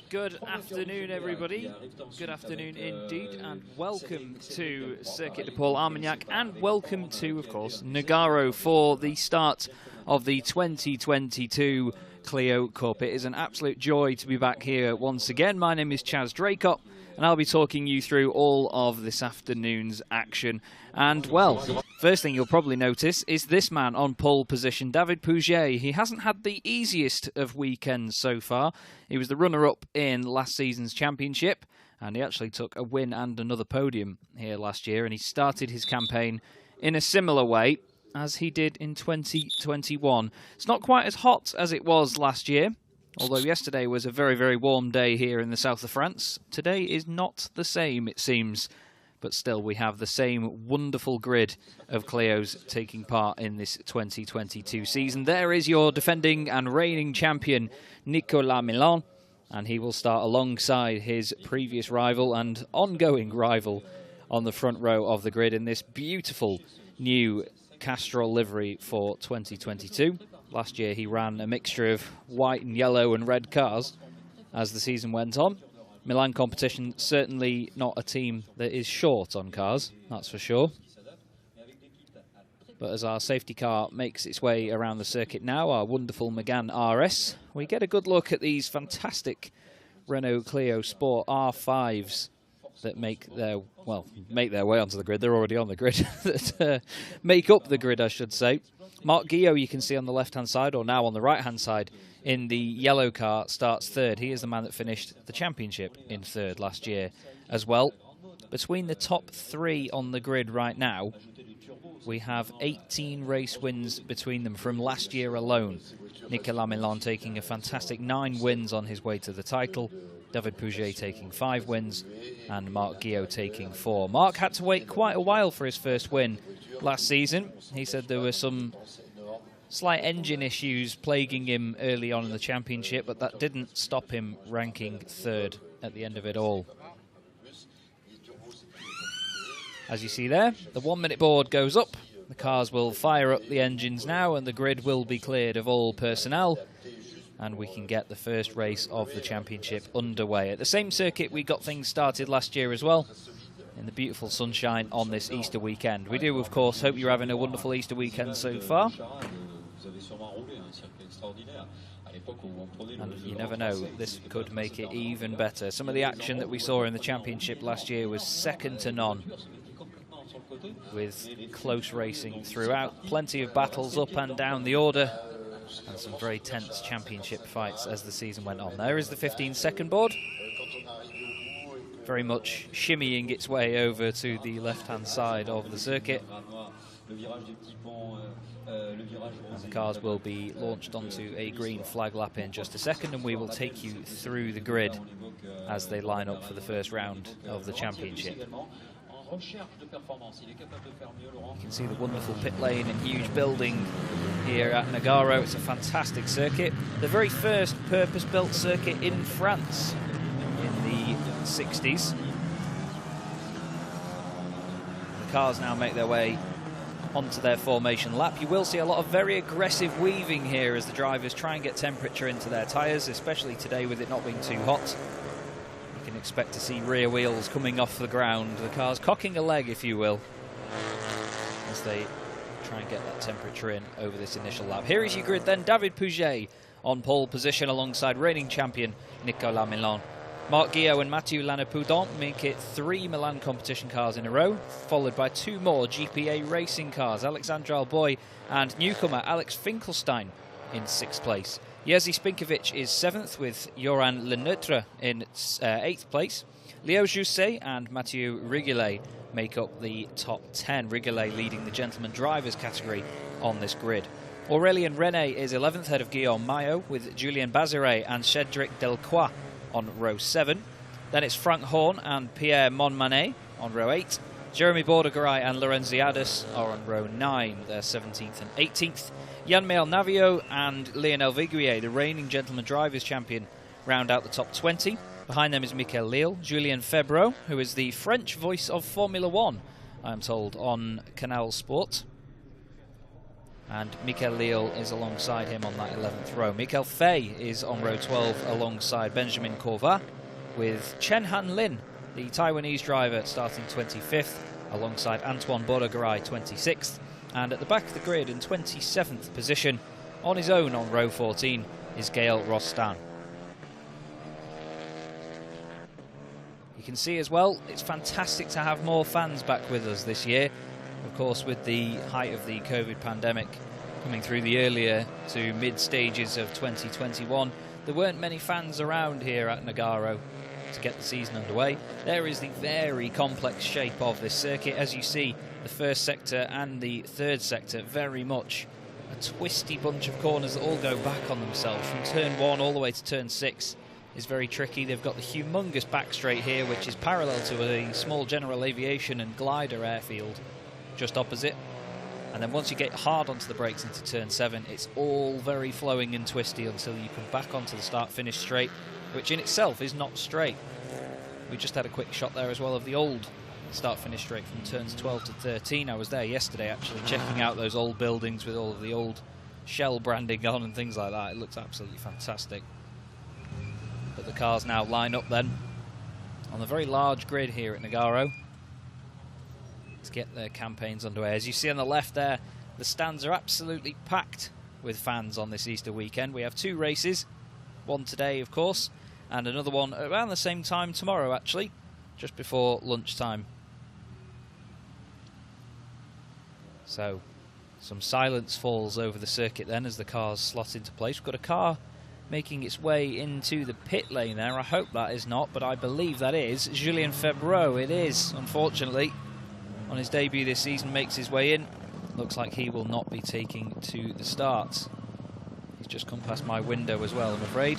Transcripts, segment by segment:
Good afternoon, everybody. Good afternoon indeed, and welcome to Circuit de Paul Armagnac, and welcome to, of course, Nogaro for the start of the 2022 Clio Cup. It is an absolute joy to be back here once again. My name is Chaz Dracott, and I'll be talking you through all of this afternoon's action. And, well, first thing you'll probably notice is this man on pole position, David Poughjay. He hasn't had the easiest of weekends so far. He was the runner-up in last season's championship, and he actually took a win and another podium here last year, and he started his campaign in a similar way as he did in 2021. It's not quite as hot as it was last year, although yesterday was a very, very warm day here in the south of France. Today is not the same, it seems, but still we have the same wonderful grid of Clios taking part in this 2022 season. There is your defending and reigning champion, Nicolas Milan, and he will start alongside his previous rival and ongoing rival on the front row of the grid in this beautiful new Castrol livery for 2022. Last year he ran a mixture of white and yellow and red cars as the season went on. Milan Competition certainly not a team that is short on cars, that's for sure. But as our safety car makes its way around the circuit now, our wonderful Megane RS, we get a good look at these fantastic Renault Clio Sport R5s that make their way onto the grid. They're already on the grid. that make up the grid, I should say. Marc Guillot, you can see on the left-hand side, or now on the right-hand side, in the yellow car, starts third. He is the man that finished the championship in third last year as well. Between the top three on the grid right now, we have 18 race wins between them from last year alone. Nicolas Milan taking a fantastic 9 wins on his way to the title. David Poughjay taking 5 wins, and Marc Guillot taking 4. Marc had to wait quite a while for his first win last season. He said there were some slight engine issues plaguing him early on in the championship, but that didn't stop him ranking third at the end of it all. As you see there, the 1-minute board goes up. The cars will fire up the engines now, and the grid will be cleared of all personnel, and we can get the first race of the championship underway. At the same circuit we got things started last year as well, in the beautiful sunshine on this Easter weekend. We do, of course, hope you're having a wonderful Easter weekend so far. And you never know, this could make it even better. Some of the action that we saw in the championship last year was second to none, with close racing throughout. Plenty of battles up and down the order, and some very tense championship fights as the season went on. There is the 15-second board, very much shimmying its way over to the left-hand side of the circuit. And the cars will be launched onto a green flag lap in just a second, and we will take you through the grid as they line up for the first round of the championship. You can see the wonderful pit lane and huge building here at Nogaro. It's a fantastic circuit. The very first purpose-built circuit in France in the 60s. The cars now make their way onto their formation lap. You will see a lot of very aggressive weaving here as the drivers try and get temperature into their tyres, especially today with it not being too hot. You can expect to see rear wheels coming off the ground, the cars cocking a leg, if you will, as they try and get that temperature in over this initial lap. Here is your grid then. David Poughjay on pole position alongside reigning champion Nicolas Milan. Marc Guillot and Mathieu Lannepoudon make it 3 Milan competition cars in a row, followed by 2 more GPA racing cars, Alexandre Alboy and newcomer Alex Finkelstein in 6th place. Jerzy Spinkovic is 7th, with Joran Leneutre in 8th place. Leo Jousset and Mathieu Rigoulet make up the top 10, Rigoulet leading the gentleman drivers category on this grid. Aurélien René is 11th, ahead of Guillaume Maillot, with Julien Bazeret and Cédric Delcroix on row 7. Then it's Frank Horn and Pierre Monmanet on row 8. Jeremy Bordegaray and Lorenziadis are on row 9. They're 17th and 18th. Yann-Maël Navio and Lionel Viguier, the reigning gentleman drivers champion, round out the top 20. Behind them is Michael Lille, Julien Febvreau, who is the French voice of Formula 1, I am told, on Canal Sport. and Mikel Leal is alongside him on that 11th row. Mikel Fay is on row 12 alongside Benjamin Corva, with Chen Han Lin, the Taiwanese driver, starting 25th alongside Antoine Bourgaray 26th, and at the back of the grid in 27th position on his own on row 14 is Gaël Rostan. You can see as well, it's fantastic to have more fans back with us this year. Of course, with the height of the COVID pandemic coming through the earlier to mid stages of 2021, there weren't many fans around here at Nogaro to get the season underway. There is the very complex shape of this circuit. As you see, the first sector and the third sector, very much a twisty bunch of corners that all go back on themselves. From turn 1 all the way to turn 6 is very tricky. They've got the humongous back straight here, which is parallel to a small general aviation and glider airfield just opposite. And then once you get hard onto the brakes into turn 7, it's all very flowing and twisty until you come back onto the start-finish straight, which in itself is not straight. We just had a quick shot there as well of the old start-finish straight from turns 12 to 13. I was there yesterday actually checking out those old buildings with all of the old Shell branding on and things like that. It looks absolutely fantastic. But the cars now line up then on the very large grid here at Nogaro to get their campaigns underway. As you see on the left there, the stands are absolutely packed with fans on this Easter weekend. We have 2 races, one today of course, and another one around the same time tomorrow actually, just before lunchtime. So some silence falls over the circuit then as the cars slot into place. We've got a car making its way into the pit lane there. I hope that is not, but I believe that is Julien Febvreau. It is, unfortunately. On his debut this season, makes his way in. Looks like he will not be taking to the start. He's just come past my window as well, I'm afraid.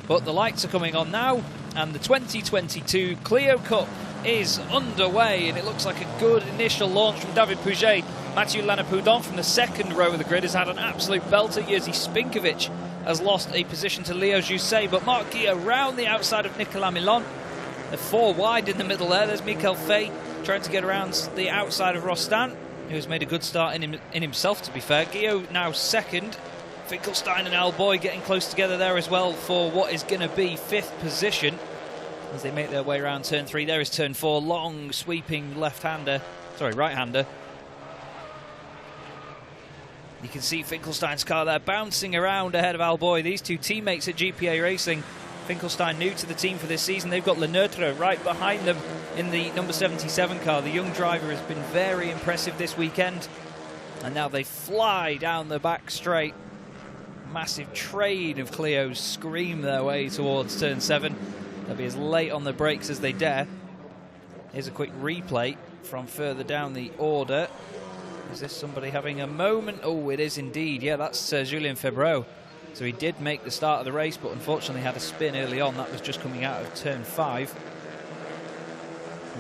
But the lights are coming on now, and the 2022 Clio Cup is underway, and it looks like a good initial launch from David Poughjay. Mathieu Lanapoudon from the second row of the grid has had an absolute belter. Jerzy Spinkovic has lost a position to Leo Jousset, but Marc Guillot round the outside of Nicolas Milon. They're 4 wide in the middle there. There's Mikel Fay trying to get around the outside of Rostan, who's made a good start in himself, to be fair. Guillot now second. Finkelstein and Alboy getting close together there as well for what is going to be 5th position as they make their way around turn 3. There is turn 4, long sweeping right-hander. You can see Finkelstein's car there bouncing around ahead of Alboy. These 2 teammates at GPA Racing. Finkelstein new to the team for this season. They've got Leneutre right behind them in the number 77 car. The young driver has been very impressive this weekend. And now they fly down the back straight. Massive train of Clios scream their way towards turn 7. They'll be as late on the brakes as they dare. Here's a quick replay from further down the order. Is this somebody having a moment? Oh, it is indeed. Yeah, that's Julien Febvreau. So he did make the start of the race, but unfortunately had a spin early on. That was just coming out of turn 5.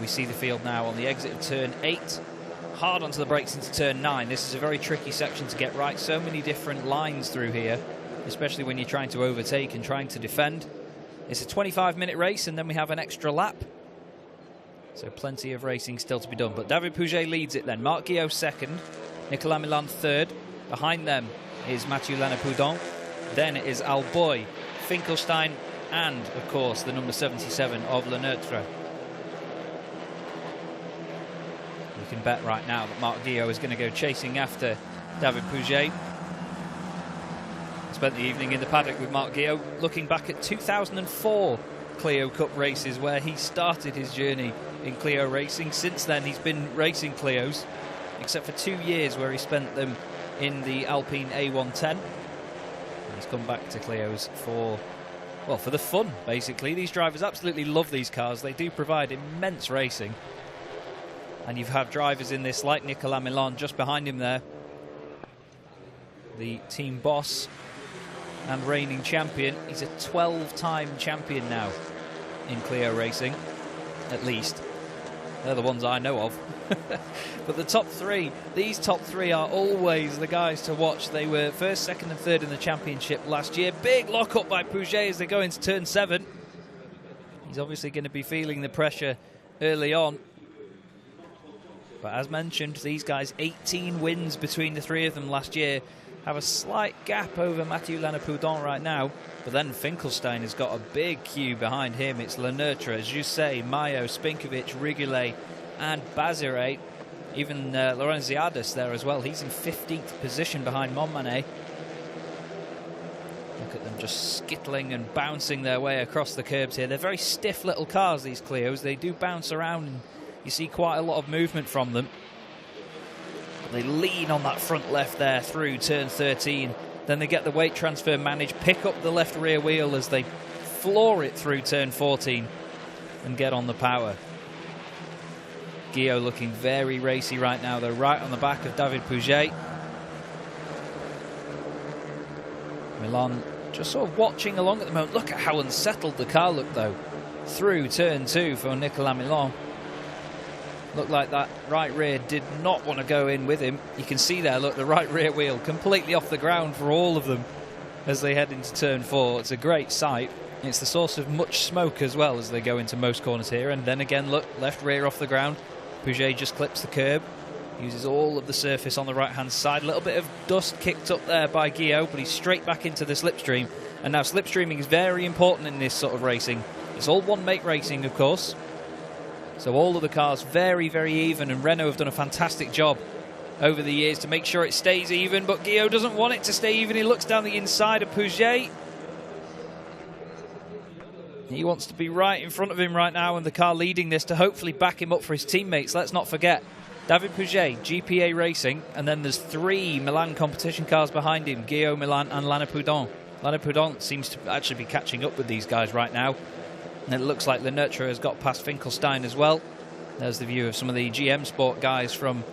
We see the field now on the exit of turn 8. Hard onto the brakes into turn 9. This is a very tricky section to get right. So many different lines through here, especially when you're trying to overtake and trying to defend. It's a 25-minute race, and then we have an extra lap. So plenty of racing still to be done. But David Poughjay leads it then. Marc Guillot second. Nicolas Milon third. Behind them is Mathieu Lanapoudon. Then it is Alboy, Finkelstein, and, of course, the number 77 of Leneutre. You can bet right now that Marc Guillot is going to go chasing after David Poughjay. Spent the evening in the paddock with Marc Guillot, looking back at 2004 Clio Cup races where he started his journey in Clio racing. Since then he's been racing Clios, except for 2 years where he spent them in the Alpine A110. And he's come back to Clios for the fun, basically. These drivers absolutely love these cars. They do provide immense racing. And you've had drivers in this like Nicolas Milon just behind him there, the team boss and reigning champion. He's a 12-time champion now in Clio racing, at least. They're the ones I know of. But the top 3, these top 3 are always the guys to watch. They were first, second and third in the championship last year. Big lock-up by Poughjay as they go into turn 7. He's obviously going to be feeling the pressure early on. But as mentioned, these guys, 18 wins between the three of them last year, have a slight gap over Mathieu Lanapoudon right now. But then Finkelstein has got a big queue behind him. It's Leneutre, Jousset, Mayo, Spinkovic, Rigoulet and Bazire. Even Lorenziadis there as well. He's in 15th position behind Montmanet. Look at them just skittling and bouncing their way across the curbs here. They're very stiff little cars, these Clios. They do bounce around and you see quite a lot of movement from them. They lean on that front left there through turn 13. Then they get the weight transfer managed, pick up the left rear wheel as they floor it through turn 14 and get on the power. Guillaume looking very racy right now. They're right on the back of David Poughjay. Milan just sort of watching along at the moment. Look at how unsettled the car looked though through turn 2 for Nicolas Milan. Looked like that right rear did not want to go in with him. You can see there, look, the right rear wheel completely off the ground for all of them as they head into turn 4. It's a great sight. It's the source of much smoke as well as they go into most corners here. And then again, look, left rear off the ground. Poughjay just clips the curb, uses all of the surface on the right-hand side. A little bit of dust kicked up there by Guillaume, but he's straight back into the slipstream. And now slipstreaming is very important in this sort of racing. It's all one-make racing, of course. So all of the cars very, very even, and Renault have done a fantastic job over the years to make sure it stays even, but Guillaume doesn't want it to stay even. He looks down the inside of Poughjay. He wants to be right in front of him right now, and the car leading this to hopefully back him up for his teammates. Let's not forget, David Poughjay, GPA Racing, and then there's 3 Milan competition cars behind him, Guillaume, Milan and Lanapoudon. Lanapoudon seems to actually be catching up with these guys right now. And it looks like Leneutre has got past Finkelstein as well. There's the view of some of the GM Sport guys from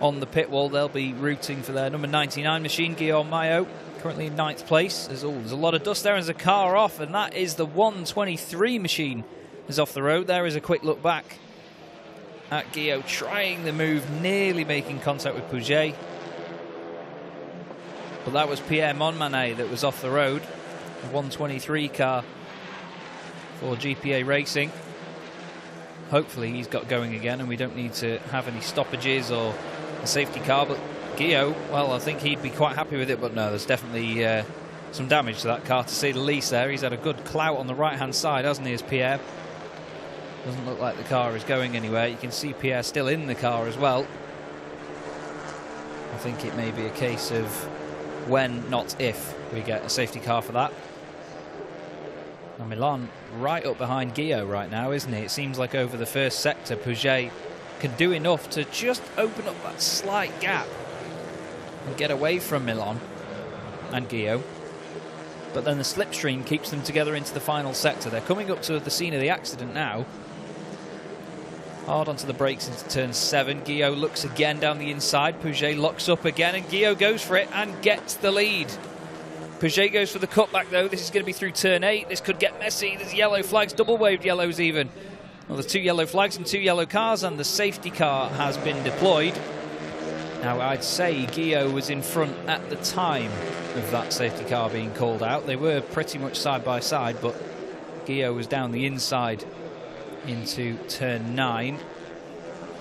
on the pit wall. They'll be rooting for their number 99 machine, Guillaume Mayo, currently in 9th place. There's a lot of dust there as a car off, and that is the 123 machine is off the road. There is a quick look back at Guillaume trying the move, nearly making contact with Poughjay. But that was Pierre Montmanet that was off the road, the 123 car for GPA Racing. Hopefully he's got going again and we don't need to have any stoppages or a safety car. But Guillaume, well, I think he'd be quite happy with it, but no, there's definitely some damage to that car, to say the least there. He's had a good clout on the right-hand side, hasn't he, as Pierre? Doesn't look like the car is going anywhere. You can see Pierre still in the car as well. I think it may be a case of when, not if, we get a safety car for that. Now Milan right up behind Guillaume right now, isn't he? It seems like over the first sector, Poughjay can do enough to just open up that slight gap and get away from Milan and Guillaume. But then the slipstream keeps them together into the final sector. They're coming up to the scene of the accident now. Hard onto the brakes into turn 7. Guillaume looks again down the inside. Poughjay locks up again and Guillaume goes for it and gets the lead. Poughjay goes for the cutback though. This is going to be through turn 8. This could get messy. There's yellow flags, double waved yellows even. Well, there's 2 yellow flags and 2 yellow cars, and the safety car has been deployed. Now I'd say Guillaume was in front at the time of that safety car being called out. They were pretty much side by side, but Guillaume was down the inside into turn 9.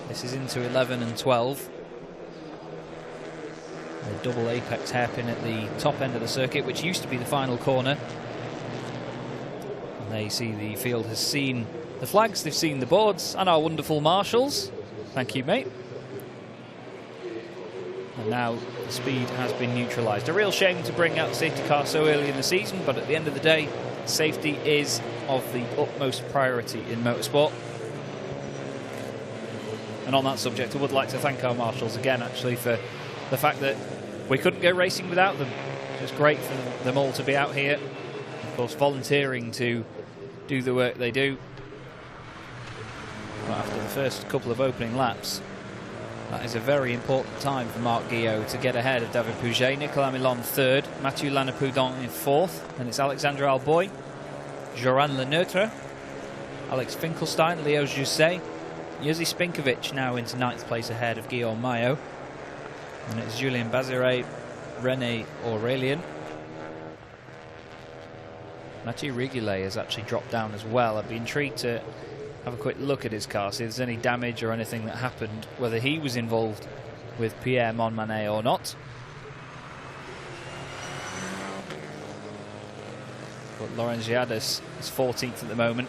This is into 11 and 12. A double apex hairpin at the top end of the circuit, which used to be the final corner. And there you see the field has seen the flags, they've seen the boards, and our wonderful marshals. Thank you, mate. And now the speed has been neutralised. A real shame to bring out the safety car so early in the season, but at the end of the day, safety is of the utmost priority in motorsport. And on that subject, I would like to thank our marshals again, actually, for the fact that we couldn't go racing without them. It's great for them all to be out here, of course, volunteering to do the work they do. But after the first couple of opening laps, that is a very important time for Marc Guillaume to get ahead of David Poughjay. Nicolas Milan 3rd, Mathieu Lanapoudon in 4th, and it's Alexandre Alboy, Joran Leneutre, Alex Finkelstein, Leo Jousset, Jerzy Spinkovic now into 9th place ahead of Guillaume Mayo. And it's Julien Bazire, René Aurélien. Mathieu Rigoulet has actually dropped down as well. I'd be intrigued to have a quick look at his car, see if there's any damage or anything that happened, whether he was involved with Pierre Monmanet or not. But Laurentiades is 14th at the moment.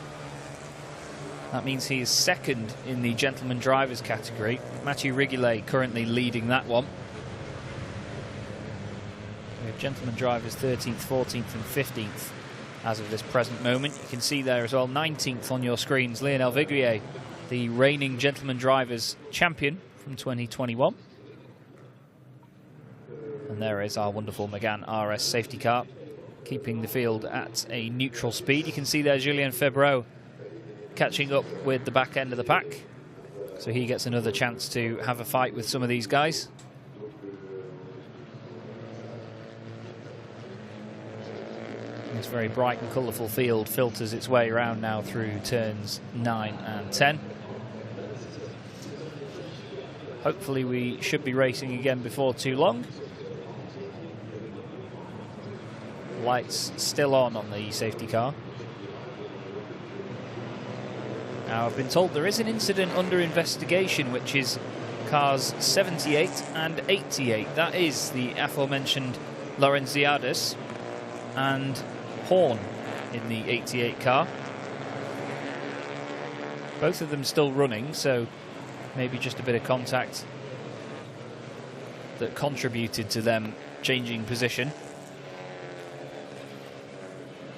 That means he is second in the gentleman drivers category. Mathieu Rigoulet currently leading that one. We have gentleman drivers 13th, 14th and 15th as of this present moment. You can see there as well, 19th on your screens, Lionel Viguier, the reigning gentleman drivers champion from 2021. And there is our wonderful Megane RS safety car, keeping the field at a neutral speed. You can see there Julien Febvreau catching up with the back end of the pack. So he gets another chance to have a fight with some of these guys. This very bright and colourful field filters its way around now through turns 9 and 10. Hopefully we should be racing again before too long. Lights still on the safety car. Now I've been told there is an incident under investigation, which is cars 78 and 88. That is the aforementioned Laurentiades and Horn in the 88 car. Both of them still running, so maybe just a bit of contact that contributed to them changing position.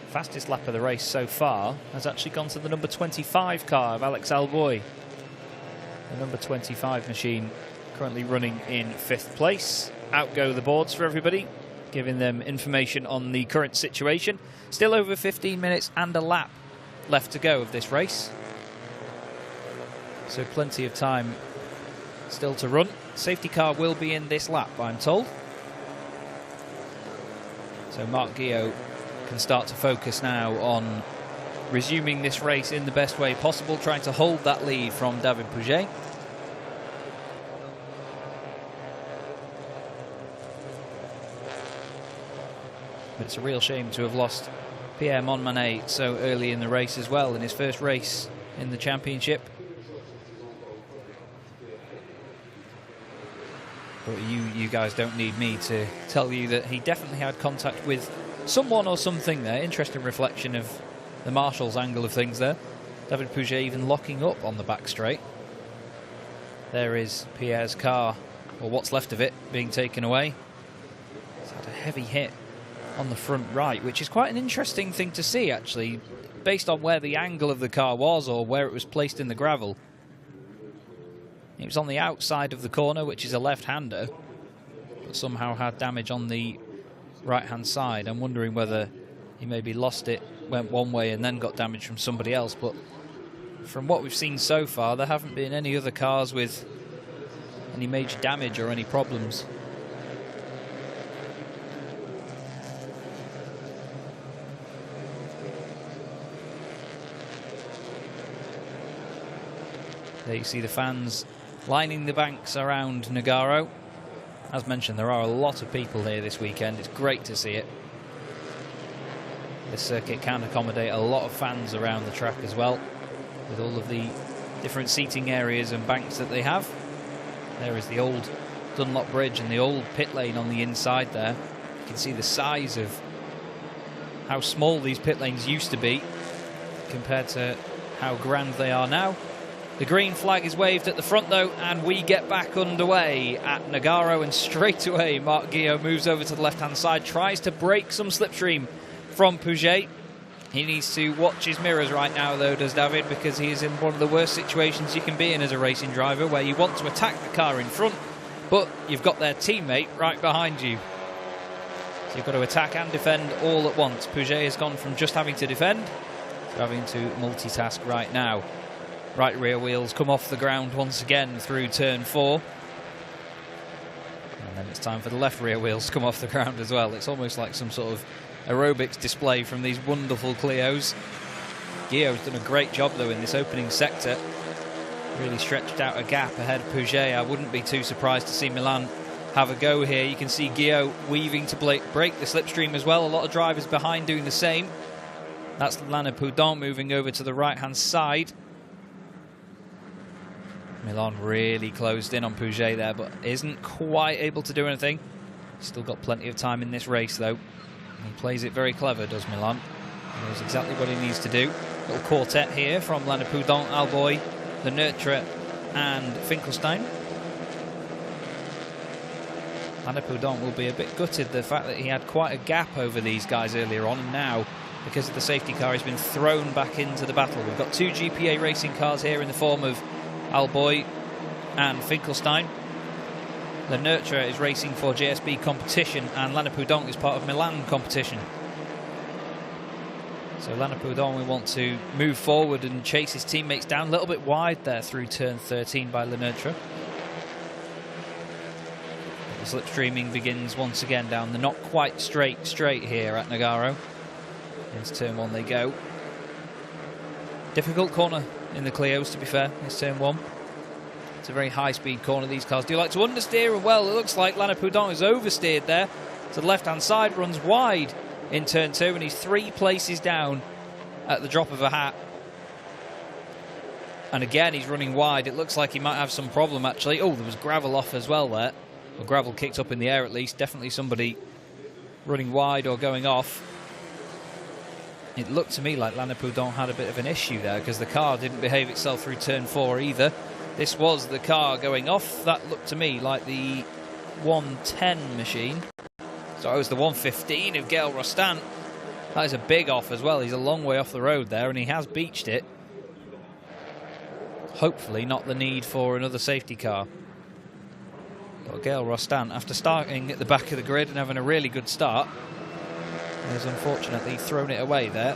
Fastest lap of the race so far has actually gone to the number 25 car of Alex Alboy. The number 25 machine currently running in 5th place. Out go the boards for everybody, giving them information on the current situation. Still over 15 minutes and a lap left to go of this race. So plenty of time still to run. Safety car will be in this lap, I'm told. So Marc Guillot can start to focus now on resuming this race in the best way possible, trying to hold that lead from David Poughjay. But it's a real shame to have lost Pierre Monmanet so early in the race as well, in his first race in the championship. But you guys don't need me to tell you that he definitely had contact with someone or something there. Interesting reflection of the marshal's angle of things there. David Poughjay even locking up on the back straight. There is Pierre's car, or what's left of it, being taken away. It's had a heavy hit on the front right, which is quite an interesting thing to see, actually, based on where the angle of the car was or where it was placed in the gravel. It was on the outside of the corner, which is a left-hander, but somehow had damage on the right-hand side. I'm wondering whether he maybe lost it, went one way and then got damage from somebody else. But from what we've seen so far, there haven't been any other cars with any major damage or any problems. There you see the fans lining the banks around Nogaro. As mentioned, there are a lot of people here this weekend. It's great to see it. This circuit can accommodate a lot of fans around the track as well, with all of the different seating areas and banks that they have. There is the old Dunlop Bridge and the old pit lane on the inside there. You can see the size of how small these pit lanes used to be compared to how grand they are now. The green flag is waved at the front though, and we get back underway at Nogaro, and straight away Marc Guillot moves over to the left-hand side, tries to break some slipstream from Poughjay. He needs to watch his mirrors right now though, does David, because he is in one of the worst situations you can be in as a racing driver, where you want to attack the car in front, but you've got their teammate right behind you. So you've got to attack and defend all at once. Poughjay has gone from just having to defend to having to multitask right now. Right rear wheels come off the ground once again through turn 4. And then it's time for the left rear wheels to come off the ground as well. It's almost like some sort of aerobics display from these wonderful Clios. Guillot's done a great job though in this opening sector. Really stretched out a gap ahead of Poughjay. I wouldn't be too surprised to see Milan have a go here. You can see Guillot weaving to break the slipstream as well. A lot of drivers behind doing the same. That's Lana Poudon moving over to the right hand side. Milan really closed in on Poughjay there, but isn't quite able to do anything. Still got plenty of time in this race, though. He plays it very clever, does Milan. He knows exactly what he needs to do. Little quartet here from Lanapoudon, Alboy, Le Neutre and Finkelstein. Lanapoudon will be a bit gutted the fact that he had quite a gap over these guys earlier on, and now, because of the safety car, he's been thrown back into the battle. We've got two GPA racing cars here in the form of Alboy and Finkelstein. Le Neutre is racing for JSB competition, and Lanapoudon is part of Milan competition. So Lanapoudon, we want to move forward and chase his teammates down. A little bit wide there through turn 13 by Le Neutre. The slipstreaming begins once again down the not quite straight here at Nogaro. Into turn 1 they go. Difficult corner in the Clios, to be fair. It's turn 1. It's a very high-speed corner. These cars do like to understeer, and well, it looks like Lanapoudon has oversteered there. To the left-hand side, runs wide in turn 2, and he's 3 places down at the drop of a hat. And again, he's running wide. It looks like he might have some problem, actually. Oh, there was gravel off as well there. Or gravel kicked up in the air, at least. Definitely somebody running wide or going off. It looked to me like Lanapoudon had a bit of an issue there, because the car didn't behave itself through turn 4 either. This was the car going off. That looked to me like the 110 machine. So it was the 115 of Gael Rostand. That is a big off as well. He's a long way off the road there, and he has beached it. Hopefully not the need for another safety car. But Gael Rostand, after starting at the back of the grid and having a really good start, has unfortunately thrown it away there.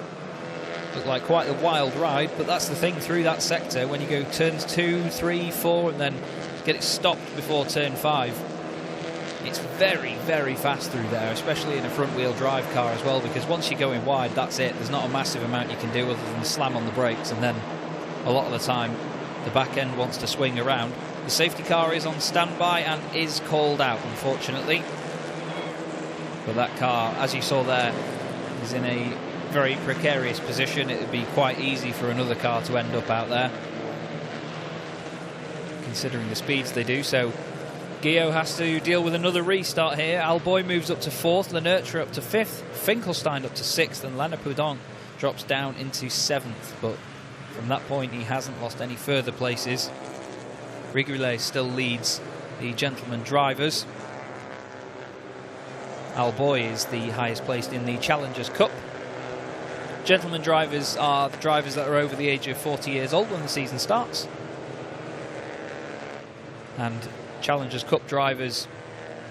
Looked like quite a wild ride, but that's the thing through that sector. When you go turns 2, 3, 4 and then get it stopped before turn 5, it's very, very fast through there, especially in a front-wheel drive car as well, because once you're going wide, that's it. There's not a massive amount you can do other than slam on the brakes, and then a lot of the time the back end wants to swing around. The safety car is on standby and is called out, unfortunately. But that car, as you saw there, is in a very precarious position. It would be quite easy for another car to end up out there, considering the speeds they do. So Guillaume has to deal with another restart here. Alboy moves up to 4th, Le Neutre up to 5th, Finkelstein up to 6th, and Lanapoudon drops down into 7th. But from that point, he hasn't lost any further places. Regardez still leads the gentleman drivers. Alboy is the highest placed in the Challengers Cup. Gentlemen drivers are the drivers that are over the age of 40 years old when the season starts. And Challengers Cup drivers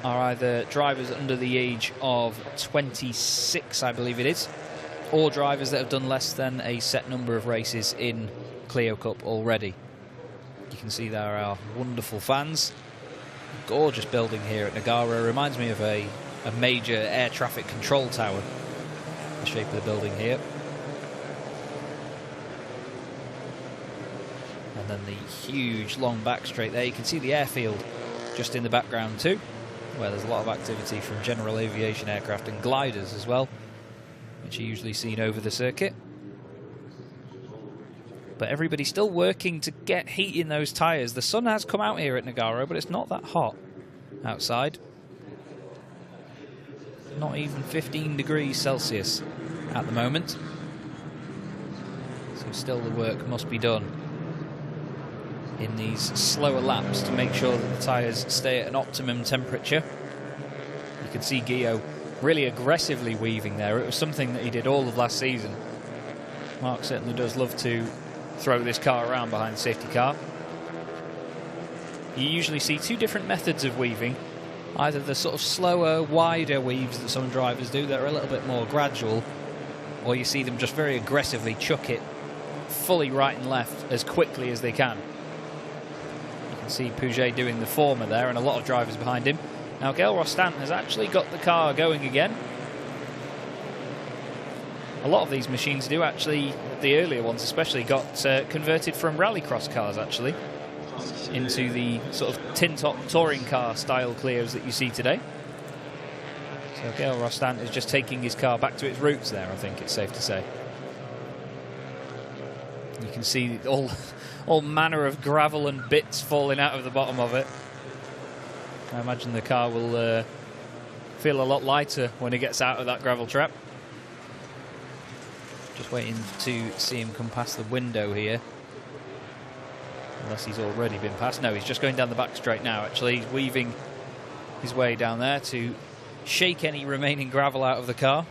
are either drivers under the age of 26, I believe it is, or drivers that have done less than a set number of races in Clio Cup already. You can see there are wonderful fans. Gorgeous building here at Nogaro. Reminds me of a major air traffic control tower, the shape of the building here. And then the huge long back straight there. You can see the airfield just in the background too, where there's a lot of activity from general aviation aircraft and gliders as well, which are usually seen over the circuit. But everybody's still working to get heat in those tyres. The sun has come out here at Nogaro, but it's not that hot outside. Not even 15 degrees Celsius at the moment. So still the work must be done in these slower laps to make sure that the tyres stay at an optimum temperature. You can see Guillaume really aggressively weaving there. It was something that he did all of last season. Mark certainly does love to throw this car around behind the safety car. You usually see two different methods of weaving. Either the sort of slower, wider weaves that some drivers do that are a little bit more gradual, or you see them just very aggressively chuck it fully right and left as quickly as they can. You can see Poughjay doing the former there, and a lot of drivers behind him. Now Gael Rostand has actually got the car going again. A lot of these machines do actually, the earlier ones especially, got converted from rallycross cars actually into the sort of tin-top touring car style Clios that you see today. So Gael Rostand is just taking his car back to its roots there, I think it's safe to say. You can see all all manner of gravel and bits falling out of the bottom of it. I imagine the car will feel a lot lighter when it gets out of that gravel trap. Just waiting to see him come past the window here. Unless he's already been past. No, he's just going down the back straight now, actually. He's weaving his way down there to shake any remaining gravel out of the car.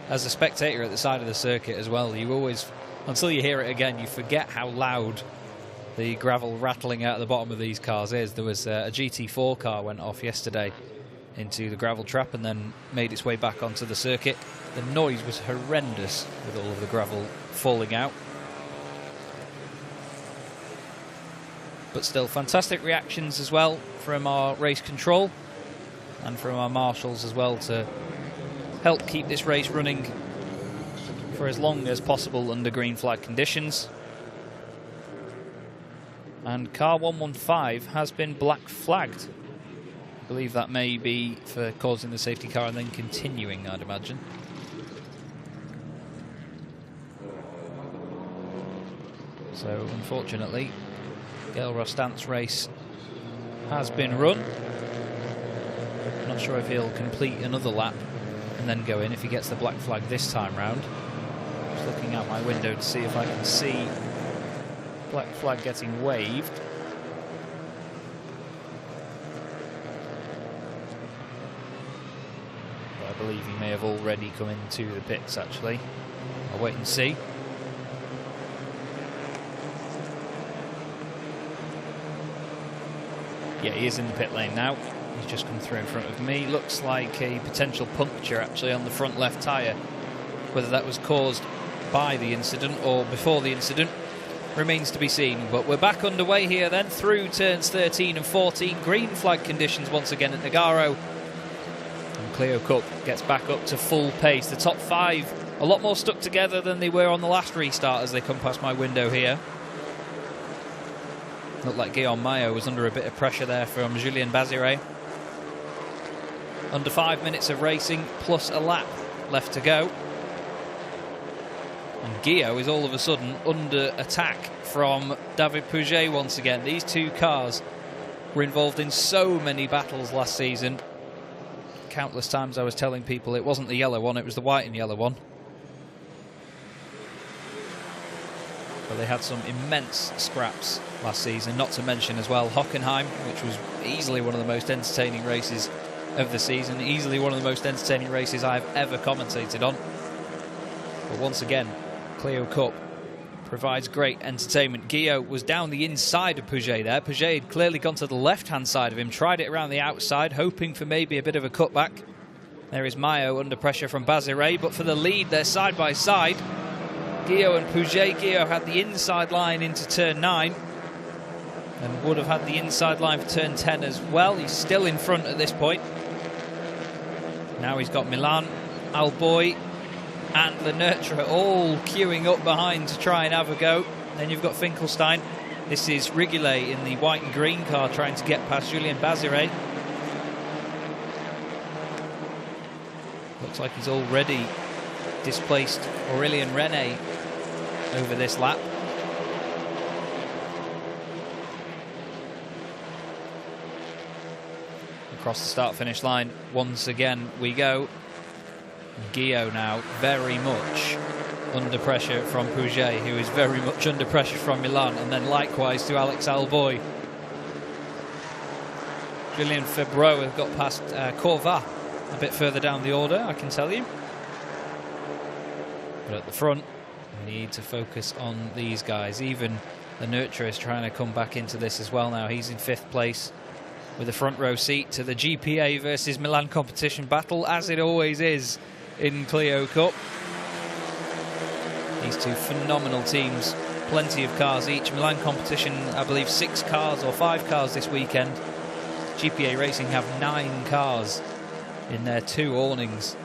As a spectator at the side of the circuit as well, you always, until you hear it again, you forget how loud the gravel rattling out of the bottom of these cars is. There was a GT4 car went off yesterday into the gravel trap and then made its way back onto the circuit. The noise was horrendous with all of the gravel falling out. But still, fantastic reactions as well from our race control and from our marshals as well to help keep this race running for as long as possible under green flag conditions. And car 115 has been black flagged. I believe that may be for causing the safety car and then continuing, I'd imagine. So unfortunately, Gail Rostant's race has been run. Not sure if he'll complete another lap and then go in if he gets the black flag this time round. Just looking out my window to see if I can see black flag getting waved. But I believe he may have already come into the pits, actually. I'll wait and see. Yeah, he is in the pit lane now. He's just come through in front of me. Looks like a potential puncture actually on the front left tyre. Whether that was caused by the incident or before the incident remains to be seen. But we're back underway here then through turns 13 and 14. Green flag conditions once again at Nogaro. And Clio Cup gets back up to full pace. The top five a lot more stuck together than they were on the last restart as they come past my window here. Looked like Guillaume Maillot was under a bit of pressure there from Julien Bazire. Under 5 minutes of racing plus a lap left to go. And Guillaume is all of a sudden under attack from David Poughjay once again. These two cars were involved in so many battles last season. Countless times I was telling people it wasn't the yellow one, it was the white and yellow one. But they had some immense scraps last season, not to mention as well Hockenheim, which was easily one of the most entertaining races of the season, easily one of the most entertaining races I've ever commentated on. But once again, Clio Cup provides great entertainment. Guillaume was down the inside of Poughjay there. Poughjay had clearly gone to the left-hand side of him, tried it around the outside, hoping for maybe a bit of a cutback. There is Maillot under pressure from Bazire, but for the lead, they're side by side. Guillaume and Poughjay. Guillaume had the inside line into turn 9 and would have had the inside line for turn 10 as well. He's still in front at this point. Now he's got Milan, Alboy and Lenertre all queuing up behind to try and have a go. Then you've got Finkelstein. This is Regardez in the white and green car trying to get past Julien Bazire. Looks like he's already displaced Aurélien René over this lap. Across the start-finish line once again we go. Guillaume now very much under pressure from Poughjay, who is very much under pressure from Milan, and then likewise to Alex Alboy. Julien Febreau has got past Corva a bit further down the order, I can tell you. But at the front, we need to focus on these guys. Even Lenertre is trying to come back into this as well now. He's in 5th place with a front row seat to the GPA versus Milan competition battle, as it always is in Clio Cup. These two phenomenal teams, plenty of cars each. Milan competition, I believe 6 cars or 5 cars this weekend. GPA Racing have 9 cars in their 2 awnings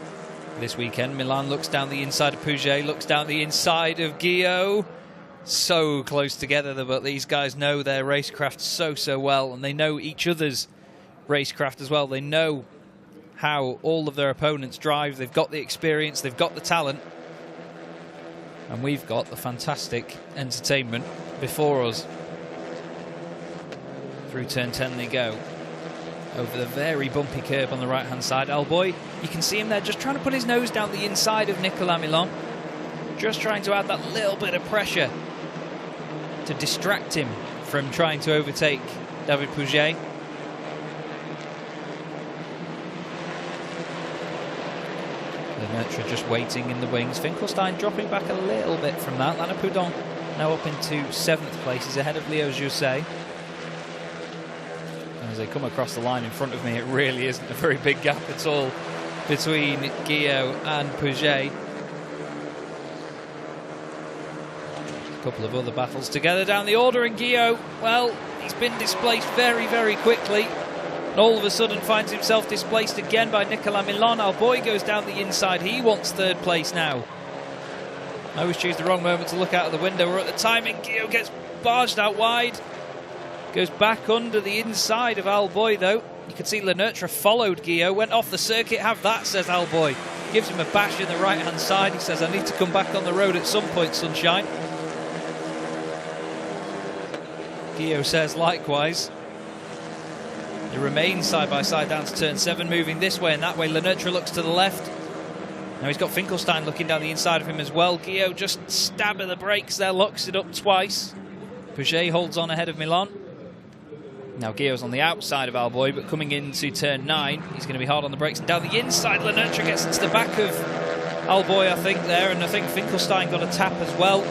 this weekend. Milan looks down the inside of Poughjay, looks down the inside of Guillaume. So close together, but these guys know their racecraft so well, and they know each other's racecraft as well. They know how all of their opponents drive. They've got the experience, they've got the talent. And we've got the fantastic entertainment before us. Through turn 10 they go. Over the very bumpy curb on the right-hand side. Alboy, you can see him there just trying to put his nose down the inside of Nicolas Milan. Just trying to add that little bit of pressure to distract him from trying to overtake David Poughjay. Lemaitre just waiting in the wings. Finkelstein dropping back a little bit from that. Lana Poudon now up into 7th place. He's ahead of Leo Jousset. As they come across the line in front of me, it really isn't a very big gap at all between Guillaume and Poughjay. A couple of other battles together down the order, and Guillaume, well, he's been displaced very, very quickly. And all of a sudden finds himself displaced again by Nicolas Milan. Alboy goes down the inside. He wants 3rd place now. I always choose the wrong moment to look out of the window. We're at the timing. Guillaume gets barged out wide. Goes back under the inside of Alboy, though. You can see Lemaitre followed Guillaume. Went off the circuit. Have that, says Alboy. Gives him a bash in the right-hand side. He says, I need to come back on the road at some point, sunshine. Guillaume says likewise. They remain side by side down to turn 7, moving this way and that way. Lemaitre looks to the left. Now he's got Finkelstein looking down the inside of him as well. Guillaume just stabbing the brakes there, locks it up twice. Poughjay holds on ahead of Milan. Now Guillaume's on the outside of Alboy, but coming into turn 9, he's going to be hard on the brakes. And down the inside, Lemaitre gets into the back of Alboy, I think, there. And I think Finkelstein got a tap as well.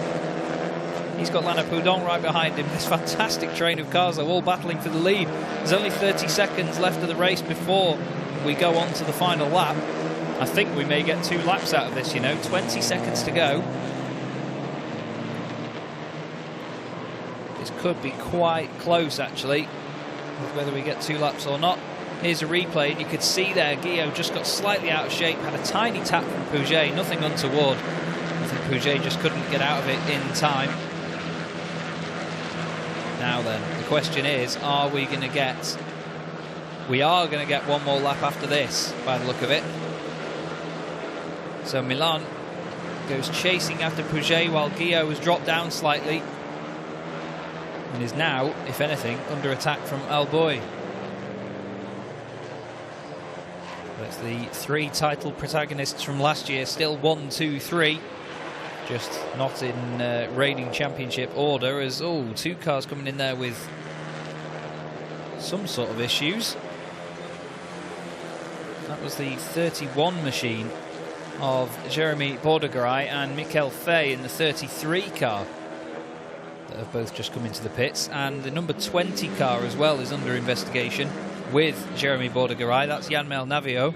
He's got Lana Poudon right behind him. This fantastic train of cars are all battling for the lead. There's only 30 seconds left of the race before we go on to the final lap. I think we may get 2 laps out of this, you know. 20 seconds to go. This could be quite close, actually, whether we get 2 laps or not. Here's a replay, and you could see there Guillaume just got slightly out of shape, had a tiny tap from Poughjay, nothing untoward. I think Poughjay just couldn't get out of it in time. Now then, the question is, are we going to get... We are going to get 1 more lap after this, by the look of it. So Milan goes chasing after Poughjay while Guillaume has dropped down slightly. And is now, if anything, under attack from Alboy. But it's the 3 title protagonists from last year, still 1, 2, 3. Just not in reigning championship order, as 2 cars coming in there with some sort of issues. That was the 31 machine of Jeremy Bordegaray and Michael Fay in the 33 car that have both just come into the pits, and the number 20 car as well is under investigation with Jeremy Bordegaray. That's Yanmel Navio.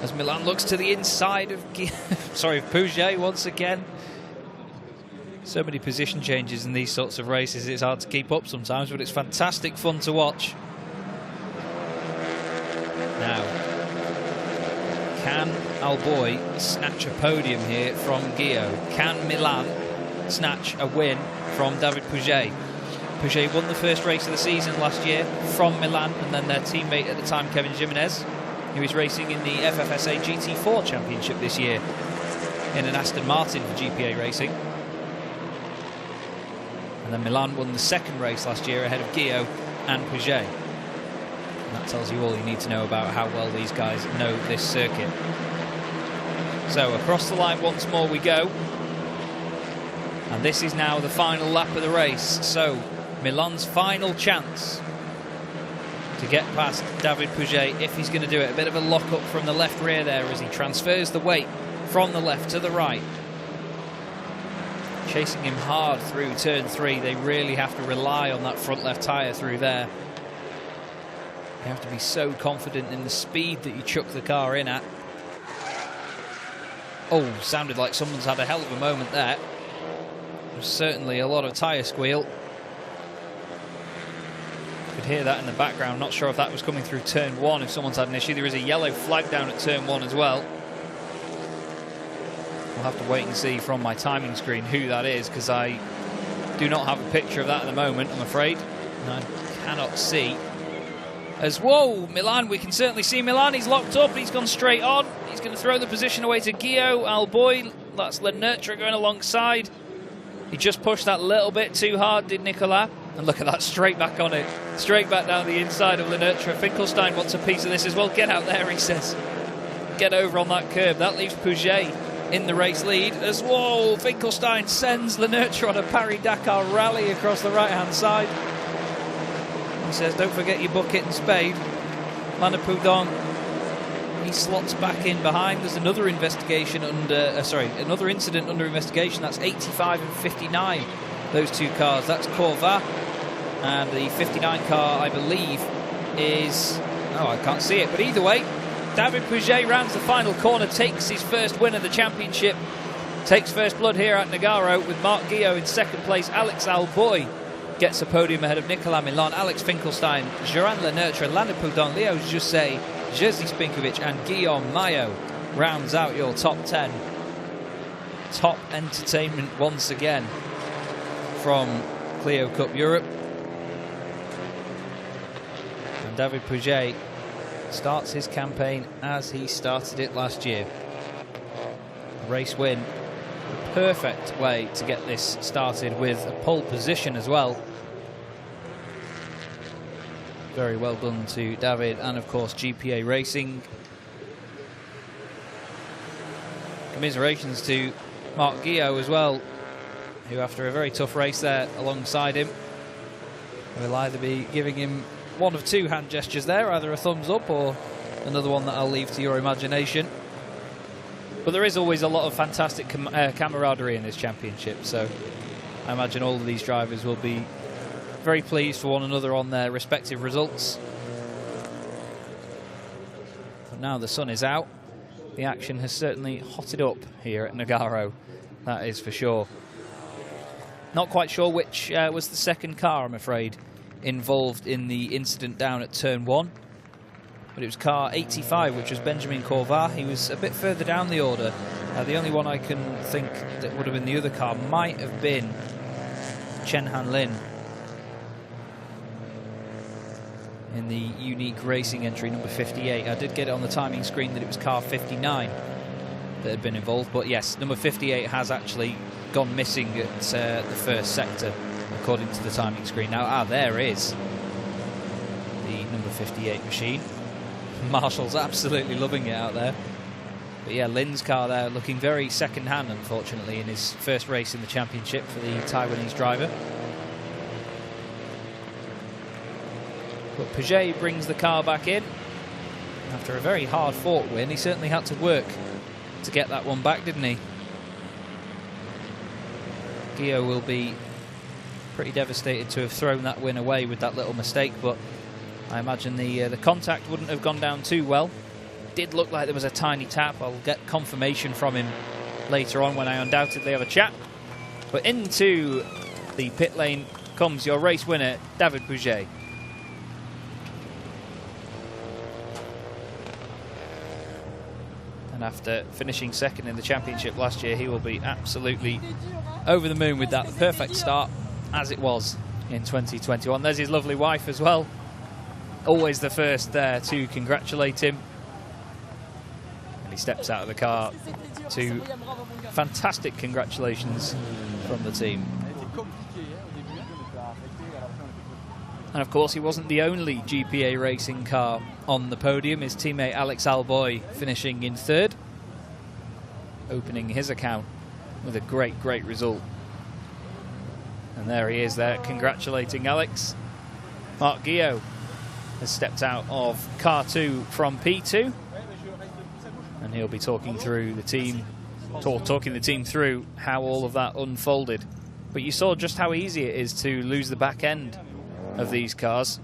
As Milan looks to the inside of Poughjay once again. So many position changes in these sorts of races, it's hard to keep up sometimes, but it's fantastic fun to watch. Now, can Alboy snatch a podium here from Guillaume? Can Milan snatch a win from David Poughjay? Poughjay won the first race of the season last year from Milan, and then their teammate at the time, Kevin Jimenez, who is racing in the FFSA GT4 Championship this year in an Aston Martin for GPA Racing. And then Milan won the 2nd race last year ahead of Guillaume and Poughjay. And that tells you all you need to know about how well these guys know this circuit. So across the line once more we go. And this is now the final lap of the race. So Milan's final chance to get past David Poughjay, if he's going to do it. A bit of a lock-up from the left rear there as he transfers the weight from the left to the right. Chasing him hard through turn 3. They really have to rely on that front left tyre through there. You have to be so confident in the speed that you chuck the car in at. Oh, sounded like someone's had a hell of a moment there. There's certainly a lot of tyre squeal. Could hear that in the background. Not sure if that was coming through turn 1, if someone's had an issue. There is a yellow flag down at turn 1 as well. We'll have to wait and see from my timing screen who that is, because I do not have a picture of that at the moment, I'm afraid. And I cannot see. As, whoa, Milan, we can certainly see Milan. He's locked up, he's gone straight on. He's going to throw the position away to Guillaume. Alboy That's Lernertre going alongside. He just pushed that little bit too hard, did Nicolas? And look at that, straight back on it. Straight back down the inside of Lernertre. Finkelstein wants a piece of this as well. Get out there, he says. Get over on that curb. That leaves Poughjay in the race lead. As whoa, Finkelstein sends Lernertre on a Paris-Dakar rally across the right-hand side. He says, don't forget your bucket and spade. Lannepoudon, he slots back in behind. There's another investigation under, another incident under investigation. That's 85 and 59. Those two cars. That's Corva, and the 59 car, I believe, is. Oh, I can't see it. But either way, David Poughjay rounds the final corner, takes his first win of the championship, takes first blood here at Nogaro with Marc Guillot in second place. Alex Alboy gets a podium ahead of Nicolas Milan, Alex Finkelstein, Joran Lernertre, Lannepoudon, Leo Jusset, Jerzy Spinkovic and Guillaume Maillot rounds out your top 10. Top entertainment once again from Clio Cup Europe. And David Poughjay starts his campaign as he started it last year. A race win. The perfect way to get this started with a pole position as well. Very well done to David and of course GPA Racing. Commiserations to Marc Guillot as well, who after a very tough race there alongside him will either be giving him one of two hand gestures there, either a thumbs up or another one that I'll leave to your imagination. But there is always a lot of fantastic camaraderie in this championship, so I imagine all of these drivers will be very pleased for one another on their respective results. But now the sun is out, the action has certainly hotted up here at Nogaro, that is for sure. Not quite sure which was the second car, I'm afraid, involved in the incident down at turn 1. But it was car 85, which was Benjamin Corva. He was a bit further down the order. The only one I can think that would have been the other car might have been Chen Han Lin in the unique racing entry number 58. I did get it on the timing screen that it was car 59 that had been involved, but yes, number 58 has actually gone missing at the first sector according to the timing screen. Now, there is the number 58 machine. Marshall's absolutely loving it out there. But yeah, Lin's car there looking very second-hand, unfortunately, in his first race in the championship for the Taiwanese driver. But Poughjay brings the car back in. After a very hard-fought win, he certainly had to work to get that one back, didn't he? Guillot will be pretty devastated to have thrown that win away with that little mistake, but I imagine the contact wouldn't have gone down too well. Did look like there was a tiny tap. I'll get confirmation from him later on when I undoubtedly have a chat. But into the pit lane comes your race winner, David Poughjay. And after finishing second in the championship last year, he will be absolutely over the moon with that. The perfect start, as it was in 2021. There's his lovely wife as well. Always the first there to congratulate him. And he steps out of the car to fantastic congratulations from the team. And of course, he wasn't the only GPA Racing car on the podium. His teammate Alex Alboy finishing in third, opening his account with a great, great result. And there he is there, congratulating Alex. Marc Guillot has stepped out of car 2 from P2, and he'll be talking through the team, talking the team through how all of that unfolded. But you saw just how easy it is to lose the back end of these cars.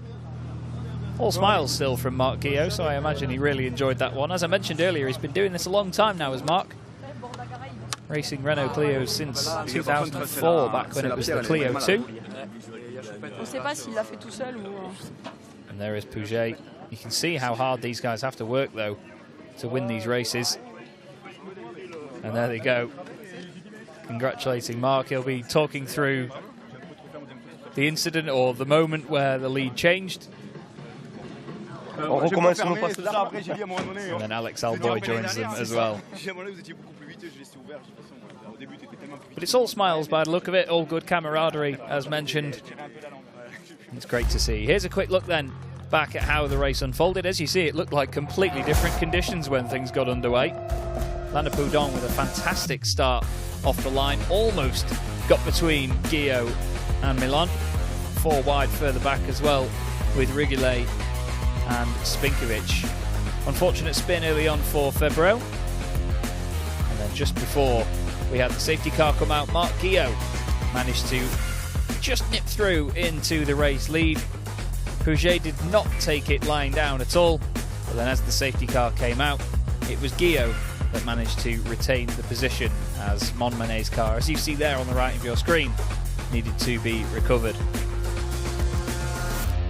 All smiles still from Marc Guillot, so I imagine he really enjoyed that one. As I mentioned earlier, he's been doing this a long time now as Marc, racing Renault Clio since 2004, back when it was the Clio 2. And there is Poughjay. You can see how hard these guys have to work, though, to win these races. And there they go, congratulating Marc. He'll be talking through the incident or the moment where the lead changed. And then Alex Alboy joins them as well. But it's all smiles by the look of it, all good camaraderie, as mentioned. It's great to see. Here's a quick look then back at how the race unfolded. As you see, it looked like completely different conditions when things got underway. Lana Poughjay with a fantastic start off the line, almost got between Gio and Milan. 4 wide further back as well with Regardez and Spinkovic. Unfortunate spin early on for Febro. And then just before we had the safety car come out, Marc Gio managed to just nip through into the race lead. Poughjay did not take it lying down at all, but then as the safety car came out, it was Gio that managed to retain the position as Montmanet's car, as you see there on the right of your screen, needed to be recovered.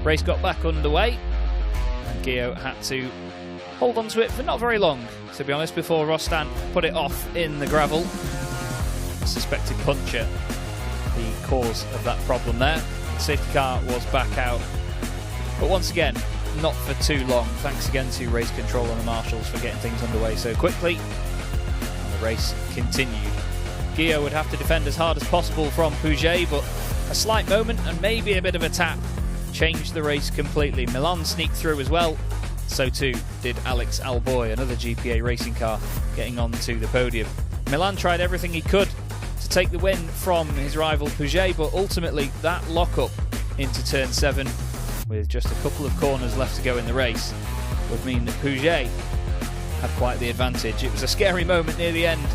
Race got back underway, and Gio had to hold on to it for not very long, to be honest, before Rostand put it off in the gravel. A suspected puncture, the cause of that problem there. The safety car was back out, but once again, not for too long. Thanks again to race control and the marshals for getting things underway so quickly. And the race continued. Gio would have to defend as hard as possible from Poughjay, but a slight moment and maybe a bit of a tap changed the race completely. Milan sneaked through as well. So too did Alex Alboy, another GPA racing car, getting onto the podium. Milan tried everything he could to take the win from his rival Poughjay, but ultimately that lock-up into turn 7, with just a couple of corners left to go in the race, would mean that Poughjay had quite the advantage. It was a scary moment near the end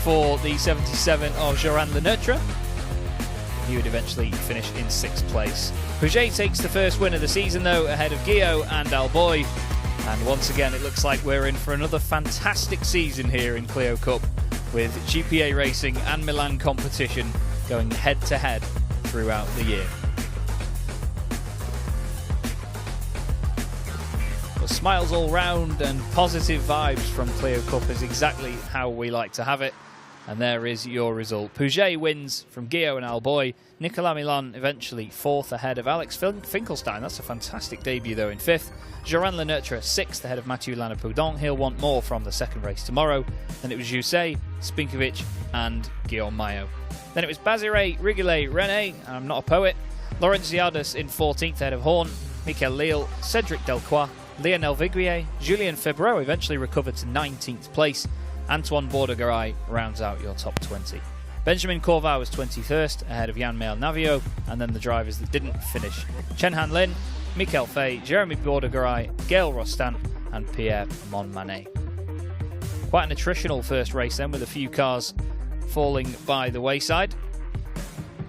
for the 77 of Joran Lenertre. He would eventually finish in 6th place. Poughjay takes the first win of the season though, ahead of Gio and Alboy. And once again, it looks like we're in for another fantastic season here in Clio Cup, with GPA racing and Milan competition going head to head throughout the year. Well, smiles all round and positive vibes from Clio Cup is exactly how we like to have it. And there is your result. Poughjay wins from Gio and Alboy. Nicolas Milan eventually 4th ahead of Alex Finkelstein. That's a fantastic debut though in 5th. Joran Lenertre 6th ahead of Mathieu Lanapoudon. He'll want more from the second race tomorrow. Then it was Poughjay, Spinkovic and Guillaume Maillot. Then it was Bazire, Regardez, René, and I'm not a poet. Laurent Ziadus in 14th ahead of Horn. Michael Lille, Cedric Delcroix, Lionel Viguier, Julien Febro eventually recovered to 19th place. Antoine Bordegaray rounds out your top 20. Benjamin Corval was 21st ahead of Jan-Mael Navio, and then the drivers that didn't finish: Chen Han Lin, Michael Fay, Jeremy Bordegaray, Gaël Rostand and Pierre Montmanet. Quite an attritional first race then, with a few cars falling by the wayside,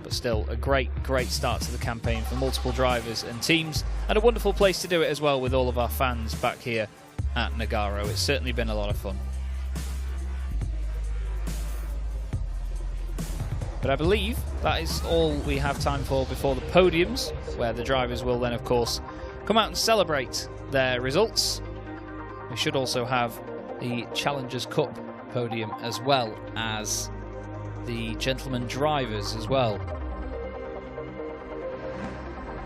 but still a great start to the campaign for multiple drivers and teams, and a wonderful place to do it as well with all of our fans back here at Nogaro. It's certainly been a lot of fun. But I believe that is all we have time for before the podiums, where the drivers will then, of course, come out and celebrate their results. We should also have the Challengers Cup podium as well as the gentlemen drivers as well.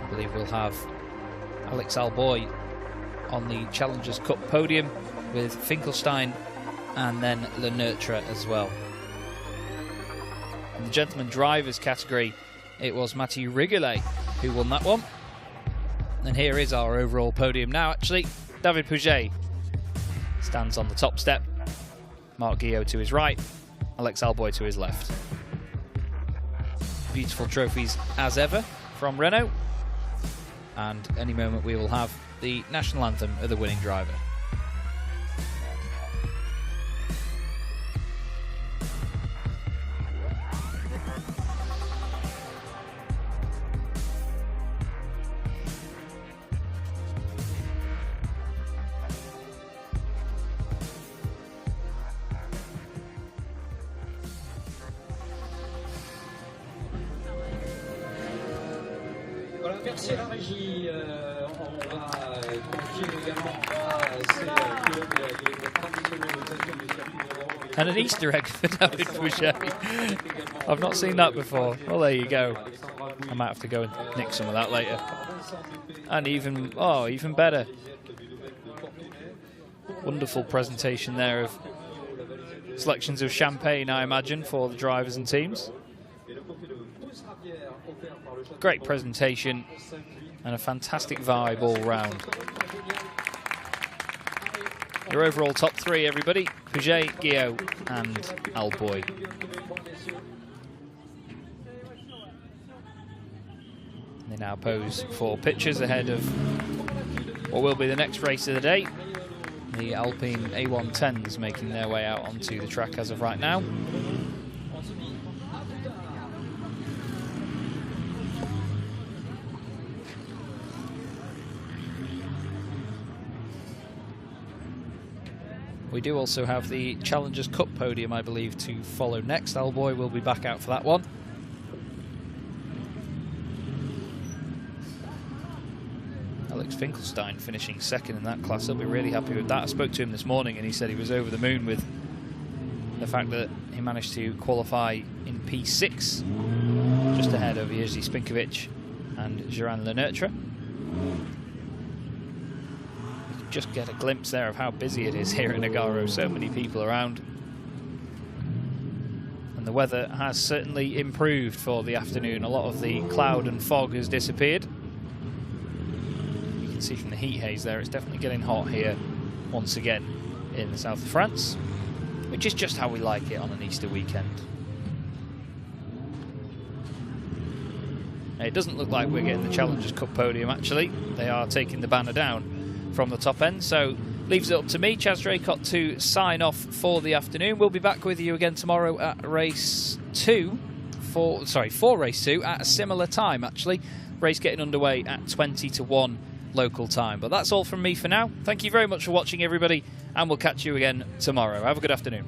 I believe we'll have Alex Alboy on the Challengers Cup podium with Finkelstein and then Lenertre as well. In the gentleman drivers category, it was Mathieu Regardez who won that one. And here is our overall podium now, actually. David Poughjay stands on the top step. Marc Gio to his right, Alex Alboy to his left. Beautiful trophies as ever from Renault. And any moment we will have the national anthem of the winning driver. Merci à la régie. On va confier également à ces traditionnelles notations du circuit. And an Easter egg for David Poughjay. I've not seen that before. Well, there you go. I might have to go and nick some of that later. And even better. Wonderful presentation there of selections of champagne, I imagine, for the drivers and teams. Great presentation and a fantastic vibe all round. Your overall top three, everybody: Poughjay, Guillaume and Alboy. They now pose for pictures ahead of what will be the next race of the day. The Alpine A110s making their way out onto the track as of right now. We do also have the Challengers Cup Podium, I believe, to follow next. Alboy will be back out for that one. Finkelstein finishing second in that class. He'll be really happy with that. I spoke to him this morning and he said he was over the moon with the fact that he managed to qualify in P6 just ahead of Jerzy Spinkovic and Geran Lenertre. You can just get a glimpse there of how busy it is here in Nogaro. So many people around. And the weather has certainly improved for the afternoon. A lot of the cloud and fog has disappeared. You can see from the heat haze there, it's definitely getting hot here once again in the south of France, which is just how we like it on an Easter weekend. It doesn't look like we're getting the Challengers Cup podium, actually. They are taking the banner down from the top end, so leaves it up to me, Chaz Draycott, to sign off for the afternoon. We'll be back with you again tomorrow at race 2, for race 2 at a similar time, actually. Race getting underway at 20 to 1 local time. But that's all from me for now. Thank you very much for watching, everybody, and we'll catch you again tomorrow. Have a good afternoon.